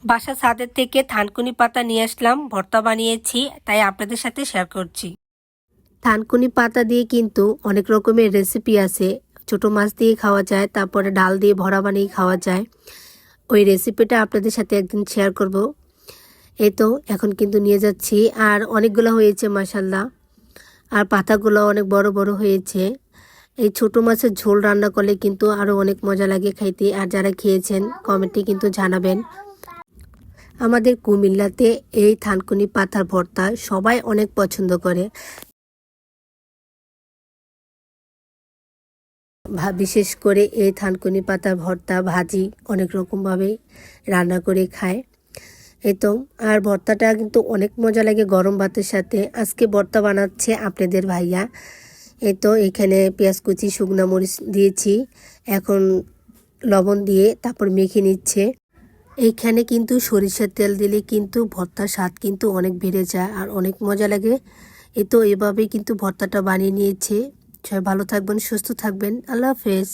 বাসা ছাদের থেকে থানকুনি পাতা নিয়ে আসলাম, ভর্তা বানিয়েছি, তাই আপনাদের সাথে শেয়ার করছি। থানকুনি পাতা দিয়ে কিন্তু অনেক রকমের রেসিপি আছে। ছোট মাছ দিয়ে খাওয়া যায়, তারপরে ডাল দিয়ে ভরা বানিয়ে খাওয়া যায়। ওই রেসিপিটা আপনাদের সাথে একদিন শেয়ার করব। এই তো এখন কিন্তু নিয়ে যাচ্ছি, আর অনেকগুলো হয়েছে মাশাল্লাহ। আর পাতাগুলো অনেক বড় বড় হয়েছে। এই ছোট মাছের ঝোল রান্না করলে কিন্তু আরও অনেক মজা লাগে খাইতে। আর যারা খেয়েছেন কমেন্টে কিন্তু জানাবেন। আমাদের কুমিল্লাতে এই থানকুনি পাতার ভর্তা সবাই অনেক পছন্দ করে। বিশেষ করে এই থানকুনি পাতার ভর্তা ভাজি অনেক রকমভাবে রান্না করে খায়। এই তো, আর ভর্তাটা কিন্তু অনেক মজা লাগে গরম ভাতের সাথে। আজকে ভর্তা বানাচ্ছে আপনাদের ভাইয়া। এই তো এখানে পেঁয়াজ কুচি, শুকনা মরিচ দিয়েছি, এখন লবণ দিয়ে তারপর মেখে নিচ্ছে। এইখানে কিন্তু সরিষার তেল দিলে কিন্তু ভর্তার স্বাদ কিন্তু অনেক বেড়ে যায় আর অনেক মজা লাগে। এই তো এভাবেই কিন্তু ভর্তাটা বানিয়ে নিয়েছে। সবাই ভালো থাকবেন, সুস্থ থাকবেন। আল্লাহ হাফেজ।